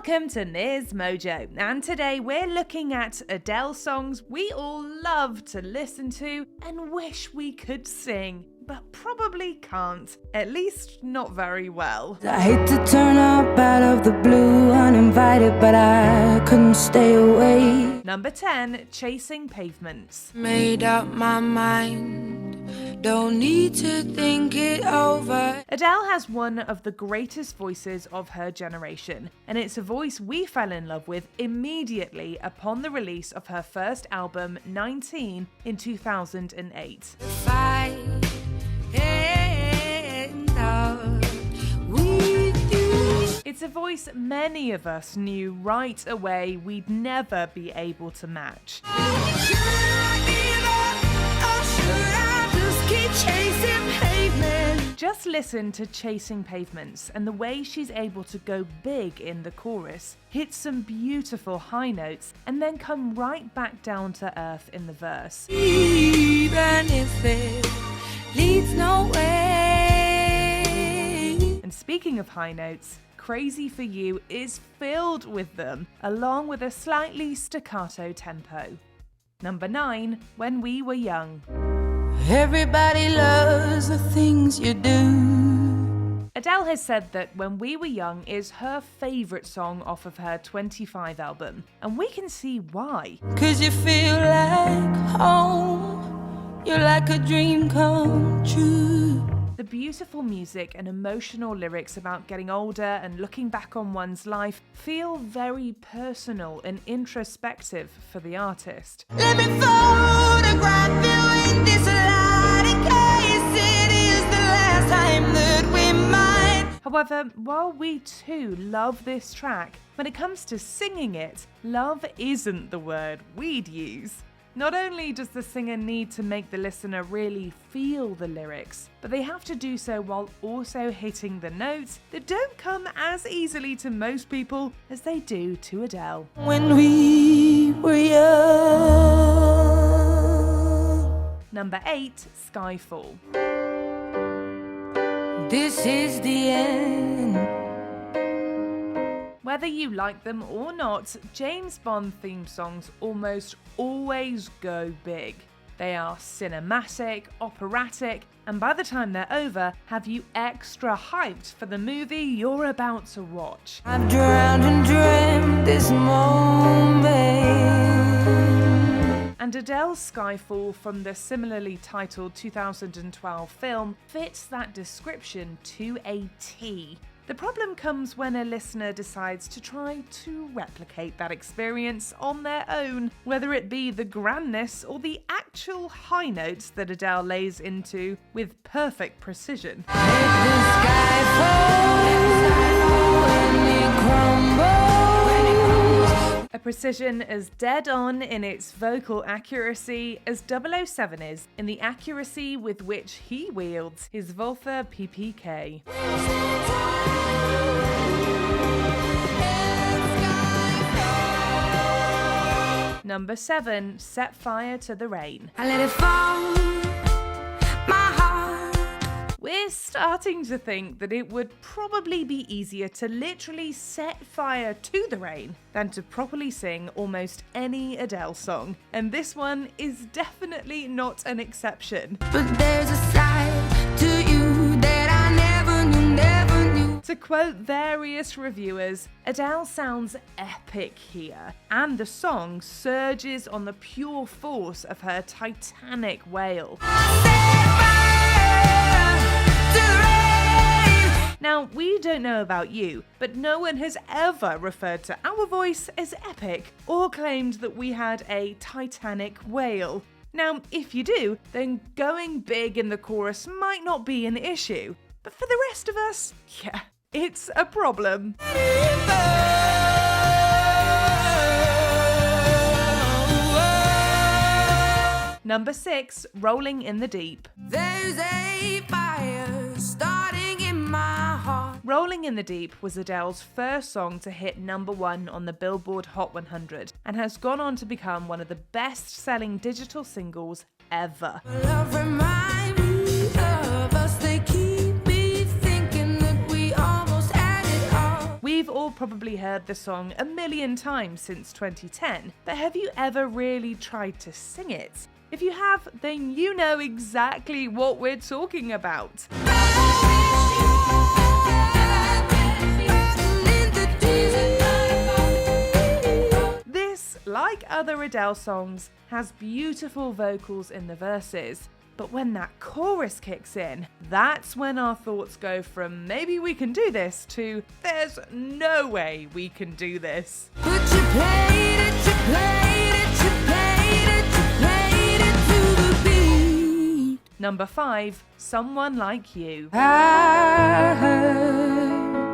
Welcome to Niz Mojo, and today we're looking at Adele songs we all love to listen to and wish we could sing, but probably can't, at least not very well. I hate to turn up out of the blue uninvited, but I couldn't stay away. Number 10, Chasing Pavements. Made up my mind, don't need to think it over. Adele has one of the greatest voices of her generation, and it's a voice we fell in love with immediately upon the release of her first album, 19, in 2008. It's a voice many of us knew right away we'd never be able to match. Just listen to Chasing Pavements and the way she's able to go big in the chorus, hit some beautiful high notes, and then come right back down to earth in the verse. Even if it leads nowhere. And speaking of high notes, Crazy for You is filled with them, along with a slightly staccato tempo. Number 9, When We Were Young. Everybody loves the things you do. Adele has said that When We Were Young is her favourite song off of her 25 album, and we can see why. 'Cause you feel like home, you're like a dream come true. The beautiful music and emotional lyrics about getting older and looking back on one's life feel very personal and introspective for the artist. Let me photograph you in this light in case it is the last time that we might. However, while we too love this track, when it comes to singing it, love isn't the word we'd use. Not only does the singer need to make the listener really feel the lyrics, but they have to do so while also hitting the notes that don't come as easily to most people as they do to Adele. When we were young. Number 8, Skyfall. This is the end. Whether you like them or not, James Bond theme songs almost always go big. They are cinematic, operatic, and by the time they're over, have you extra hyped for the movie you're about to watch. I've drowned and dreamt this moment. And Adele's Skyfall from the similarly titled 2012 film fits that description to a T. The problem comes when a listener decides to try to replicate that experience on their own, whether it be the grandness or the actual high notes that Adele lays into with perfect precision. A precision as dead on in its vocal accuracy as 007 is in the accuracy with which he wields his Voltha PPK. Number 7, Set Fire to the Rain. I let it fall, my heart. We're starting to think that it would probably be easier to literally set fire to the rain than to properly sing almost any Adele song, and this one is definitely not an exception. But there's a side to you that I never knew. To quote various reviewers, Adele sounds epic here, and the song surges on the pure force of her titanic wail. Now, we don't know about you, but no one has ever referred to our voice as epic or claimed that we had a titanic wail. Now, if you do, then going big in the chorus might not be an issue, but for the rest of us, yeah, it's a problem. Number 6, Rolling in the Deep. There's a fire starting in my heart. Rolling in the Deep was Adele's first song to hit number 1 on the Billboard Hot 100 and has gone on to become one of the best-selling digital singles ever. Love reminds me of us, they keep me thinking that we almost had it all. We've all probably heard the song a million times since 2010, but have you ever really tried to sing it? If you have, then you know exactly what we're talking about. This, like other Adele songs, has beautiful vocals in the verses. But when that chorus kicks in, that's when our thoughts go from maybe we can do this to there's no way we can do this. But you played it, you played it, you played it, you played it to the beat. Number 5, Someone Like You. I heard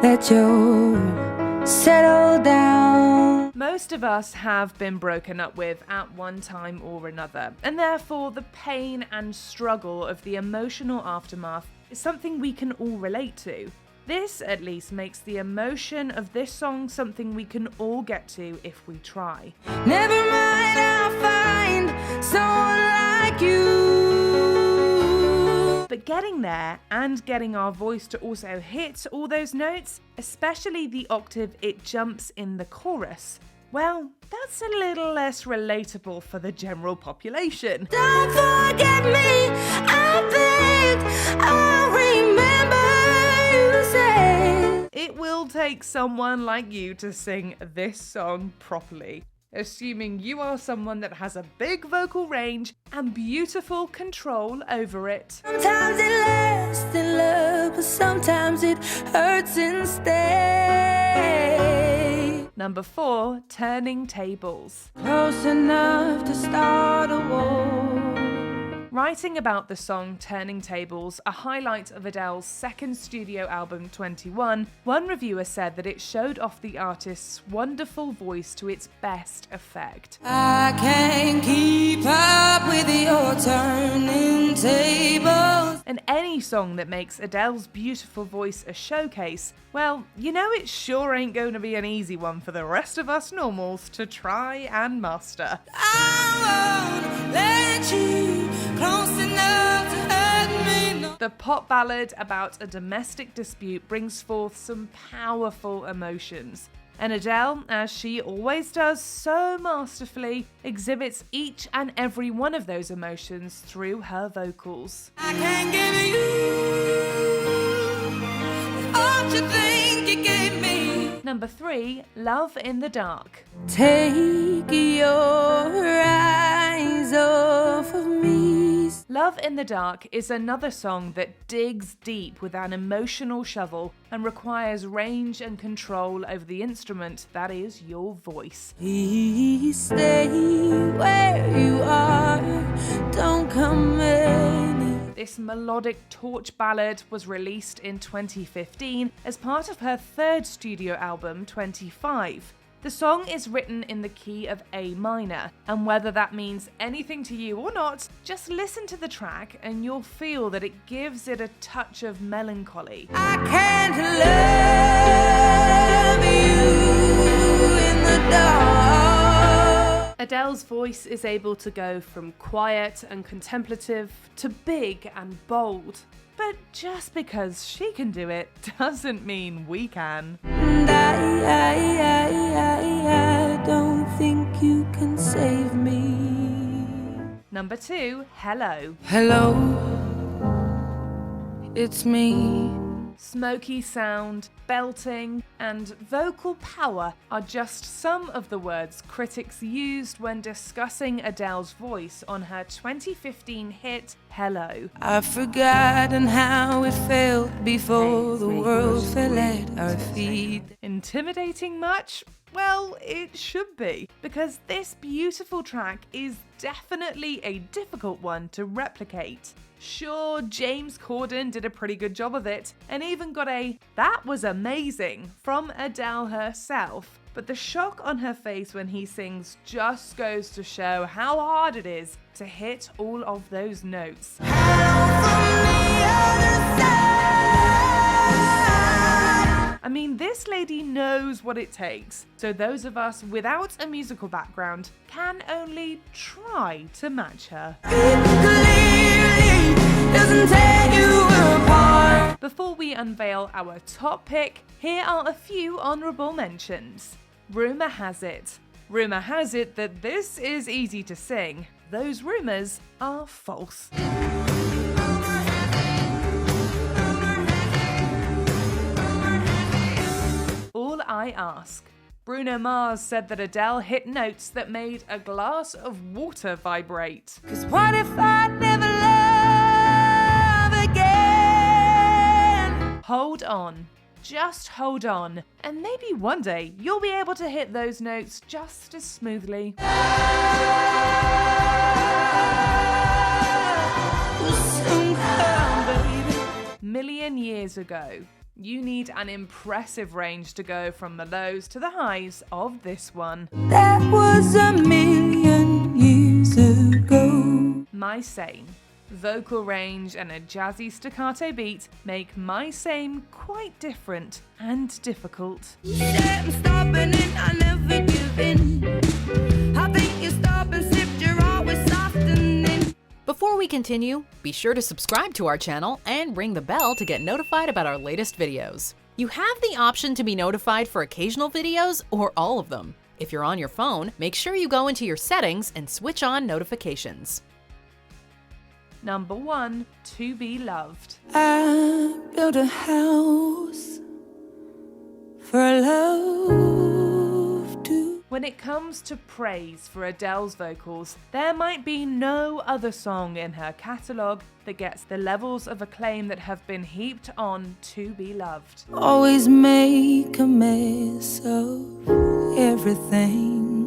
that you're settled down. Most of us have been broken up with at one time or another, and therefore the pain and struggle of the emotional aftermath is something we can all relate to. This, at least, makes the emotion of this song something we can all get to if we try. Never mind, I'll find someone like you. But getting there and getting our voice to also hit all those notes, especially the octave it jumps in the chorus, well, that's a little less relatable for the general population. Don't forget me, I think I'll remember you said. It will take someone like you to sing this song properly, assuming you are someone that has a big vocal range and beautiful control over it. Sometimes it lasts in love, but sometimes it hurts instead. Number 4, Turning Tables. Close enough to start a war. Writing about the song Turning Tables, a highlight of Adele's second studio album 21, one reviewer said that it showed off the artist's wonderful voice to its best effect. I can't keep up with your turning tables. And any song that makes Adele's beautiful voice a showcase, well, you know it sure ain't going to be an easy one for the rest of us normals to try and master. I won't let you close enough to hurt me. No. The pop ballad about a domestic dispute brings forth some powerful emotions. And Adele, as she always does so masterfully, exhibits each and every one of those emotions through her vocals. I can't give you all you think you gave me. Number 3, Love in the Dark. Take your eyes off of me. Love in the Dark is another song that digs deep with an emotional shovel and requires range and control over the instrument that is your voice. Please stay where you are. Don't come any. This melodic torch ballad was released in 2015 as part of her third studio album, 25. The song is written in the key of A minor, and whether that means anything to you or not, just listen to the track and you'll feel that it gives it a touch of melancholy. I can't love you in the dark. Adele's voice is able to go from quiet and contemplative to big and bold. But just because she can do it doesn't mean we can. And I don't think you can save me. Number 2, Hello. Hello, it's me. Smoky sound, belting, and vocal power are just some of the words critics used when discussing Adele's voice on her 2015 hit, Hello. I've forgotten how it felt before the world fell at our feet. Intimidating much? Well, it should be, because this beautiful track is definitely a difficult one to replicate. Sure, James Corden did a pretty good job of it, and even got a "that was amazing" from Adele herself. But the shock on her face when he sings just goes to show how hard it is to hit all of those notes. I mean, this lady knows what it takes, so those of us without a musical background can only try to match her. It clearly doesn't tear you apart. Before we we unveil our top pick, here are a few honourable mentions. Rumour has it. Rumour has it that this is easy to sing. Those rumours are false. All I Ask. Bruno Mars said that Adele hit notes that made a glass of water vibrate. 'Cause what if I never love again? Hold on. Just hold on. And maybe one day you'll be able to hit those notes just as smoothly. Million years ago. You need an impressive range to go from the lows to the highs of this one. That was a million years ago. My Same. Vocal range and a jazzy staccato beat make My Same quite different and difficult. I'm stopping it, I never give in. I think you stop and sip, you're always softening. Before we continue, be sure to subscribe to our channel and ring the bell to get notified about our latest videos. You have the option to be notified for occasional videos or all of them. If you're on your phone, make sure you go into your settings and switch on notifications. Number 1, To Be Loved. I built a house for love to. When it comes to praise for Adele's vocals, there might be no other song in her catalogue that gets the levels of acclaim that have been heaped on To Be Loved. Always make a mess of everything.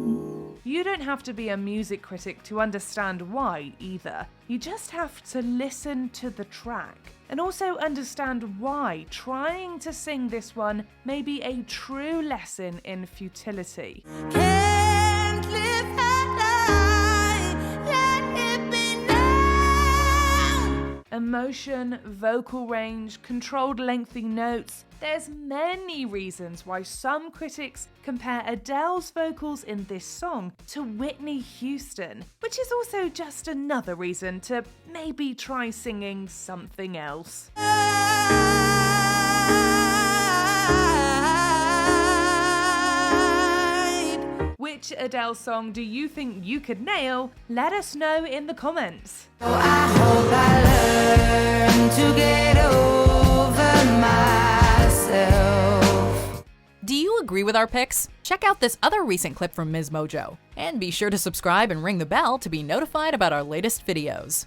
You don't have to be a music critic to understand why either. You just have to listen to the track and also understand why trying to sing this one may be a true lesson in futility. Can't live that life, let it be known. Emotion, vocal range, controlled lengthy notes. There's many reasons why some critics compare Adele's vocals in this song to Whitney Houston, which is also just another reason to maybe try singing something else. Which Adele song do you think you could nail? Let us know in the comments. So I hope I learn to get over myself. Do you agree with our picks? Check out this other recent clip from Ms. Mojo. And be sure to subscribe and ring the bell to be notified about our latest videos.